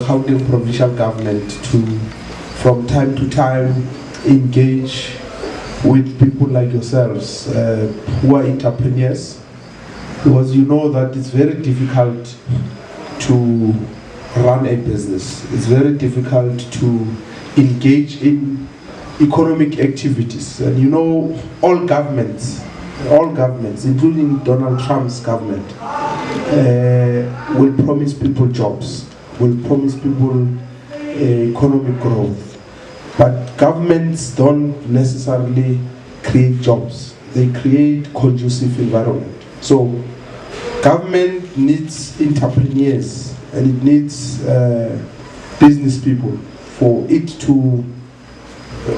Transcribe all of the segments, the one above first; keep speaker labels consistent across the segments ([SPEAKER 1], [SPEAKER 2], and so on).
[SPEAKER 1] Gauteng provincial government to, from time to time, engage with people like yourselves who are entrepreneurs, because you know that it's very difficult to run a business. It's very difficult to engage in economic activities. And you know, all governments, including Donald Trump's government, will promise people jobs, will promise people economic growth. But governments don't necessarily create jobs. They create conducive environment. So government needs entrepreneurs and it needs business people for it to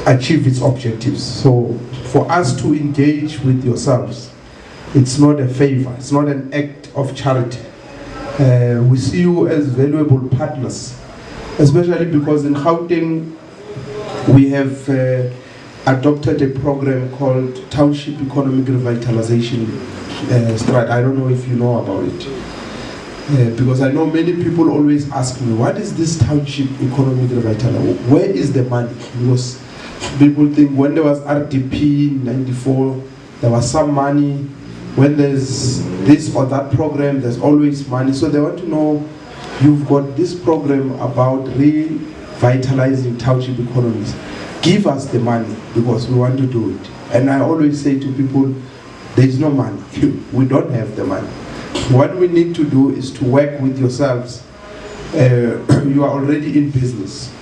[SPEAKER 1] achieve its objectives. So for us to engage with yourselves, it's not a favor, it's not an act of charity. We see you as valuable partners, especially because in Gauteng we have adopted a program called Township Economic Revitalization Strat. I don't know if you know about it. Because I know many people always ask me, what is this Township Economic Revitalization? Where is the money? Because people think when there was RDP in 94, there was some money. When there's this or that program, there's always money. So they want to know, you've got this program about revitalizing township economies. Give us the money because we want to do it. And I always say to people, there's no money. We don't have the money. What we need to do is to work with yourselves. You are already in business.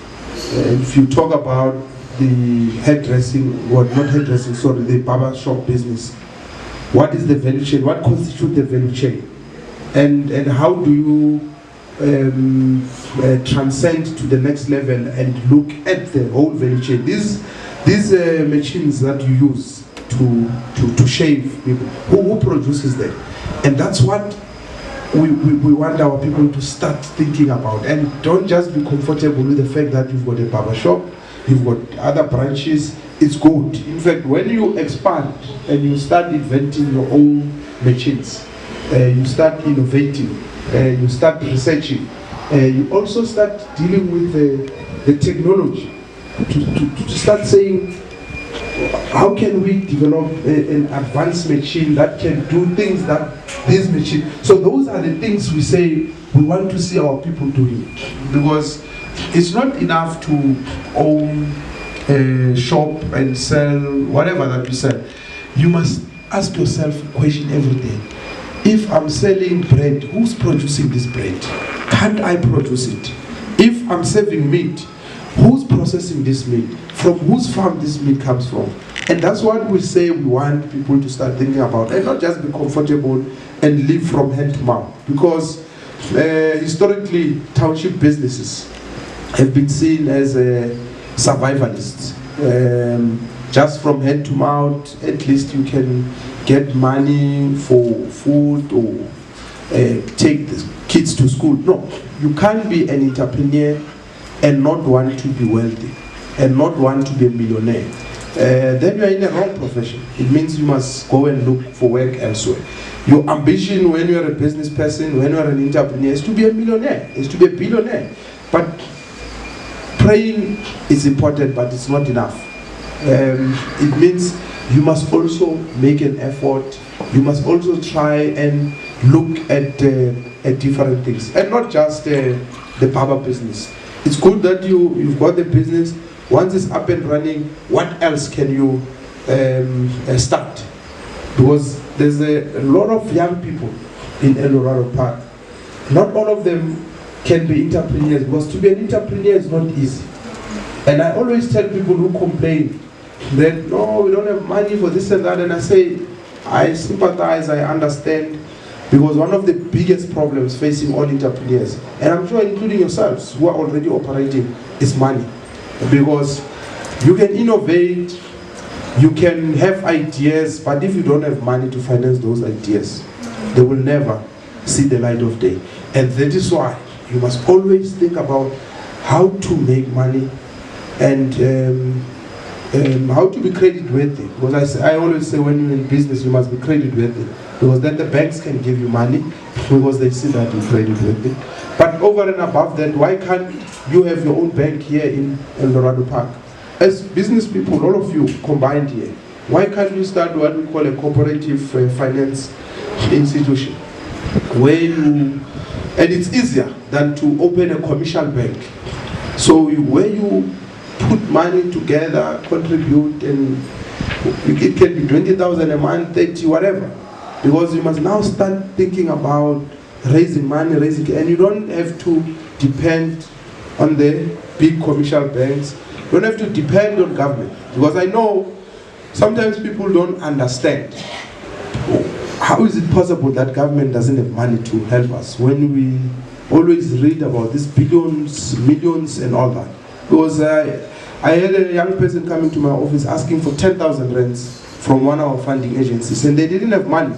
[SPEAKER 1] If you talk about the hairdressing, well, not hairdressing, sorry, the barber shop business, what is the value chain? What constitutes the value chain? And how do you transcend to the next level and look at the whole value chain? These machines that you use to shave people, who produces them? And that's what we want our people to start thinking about. And don't just be comfortable with the fact that you've got a barber shop, you've got other branches. It's good. In fact, when you expand and you start inventing your own machines, you start innovating, you start researching, you also start dealing with the technology to start saying, how can we develop an advanced machine that can do things that this machine. So those are the things we say we want to see our people doing, because it's not enough to own shop and sell whatever that you sell. You must ask yourself a question every day. If I'm selling bread, who's producing this bread? Can't I produce it? If I'm serving meat, who's processing this meat? From whose farm this meat comes from? And that's what we say we want people to start thinking about, and not just be comfortable and live from hand to mouth. Because historically, township businesses have been seen as survivalists. Just from hand to mouth, at least you can get money for food or take the kids to school. No, you can't be an entrepreneur and not want to be wealthy and not want to be a millionaire. Then you are in a wrong profession. It means you must go and look for work elsewhere. Your ambition when you are a business person, when you are an entrepreneur, is to be a millionaire, is to be a billionaire. But praying is important, but it's not enough. It means you must also make an effort. You must also try and look at different things, and not just the barber business. It's good that you've got the business. Once it's up and running, what else can you start? Because there's a lot of young people in El Dorado Park. Not all of them can be entrepreneurs, because to be an entrepreneur is not easy. And I always tell people who complain that, no, we don't have money for this and that, and I say, I sympathize, I understand, because one of the biggest problems facing all entrepreneurs, and I'm sure including yourselves who are already operating, is money. Because you can innovate, you can have ideas, but if you don't have money to finance those ideas, they will never see the light of day. And that is why you must always think about how to make money and how to be credit worthy. Because I always say when you're in business, you must be credit worthy. because then the banks can give you money because they see that you credit worthy. But over and above that, why can't you have your own bank here in Eldorado Park? As business people, all of you combined here, why can't you start what we call a cooperative finance institution, where you, and it's easier than to open a commercial bank. So where you put money together, contribute, and it can be 20,000 a month, 30, whatever. Because you must now start thinking about raising money, and you don't have to depend on the big commercial banks. You don't have to depend on government. Because I know sometimes people don't understand. How is it possible that government doesn't have money to help us when we always read about these billions, millions, and all that? Because I had a young person coming to my office asking for 10,000 rands from one of our funding agencies, and they didn't have money.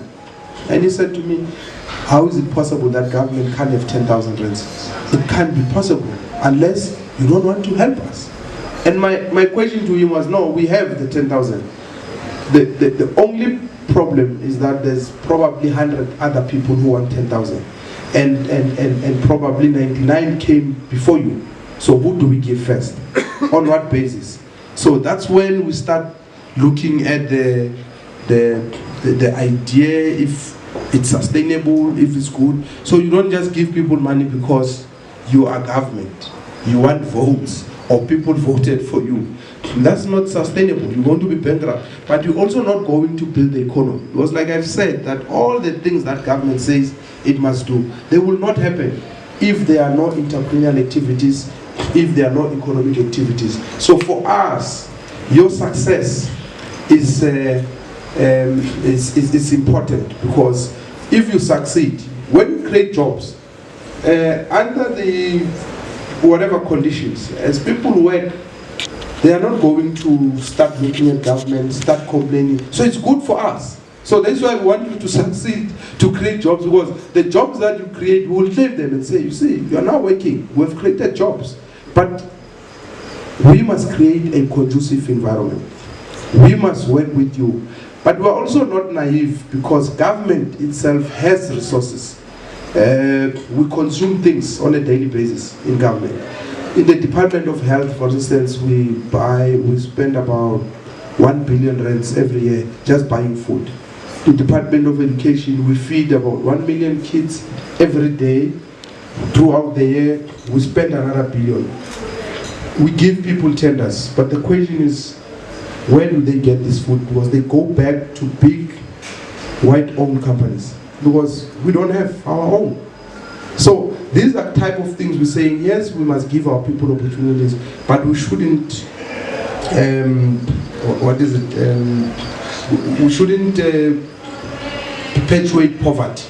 [SPEAKER 1] And he said to me, how is it possible that government can't have 10,000 rands? It can't be possible unless you don't want to help us. And my question to him was, no, we have the 10,000. The only problem is that there's probably 100 other people who want 10,000. And probably 99 came before you. So who do we give first? On what basis? So that's when we start looking at the idea, if it's sustainable, if it's good. So you don't just give people money because you are government. You want votes or people voted for you. That's not sustainable. You want to be bankrupt. But you're also not going to build the economy. Because like I've said, that all the things that government says it must do, they will not happen if there are no entrepreneurial activities, if there are no economic activities. So for us, your success is important, because if you succeed, when you create jobs, under the whatever conditions, as people work, they are not going to start looking at government, start complaining. So it's good for us. So that's why we want you to succeed, to create jobs, because the jobs that you create, we will leave them and say, you see, you are now working, we have created jobs. But we must create a conducive environment. We must work with you. But we are also not naive, because government itself has resources. We consume things on a daily basis in government. In the Department of Health, for instance, we spend about 1 billion rands every year just buying food. In the Department of Education, we feed about 1 million kids every day. Throughout the year, we spend another billion. We give people tenders, but the question is, where do they get this food? Because they go back to big white-owned companies, because we don't have our own. So these are type of things we're saying, yes, we must give our people opportunities, but we shouldn't, we shouldn't perpetuate poverty.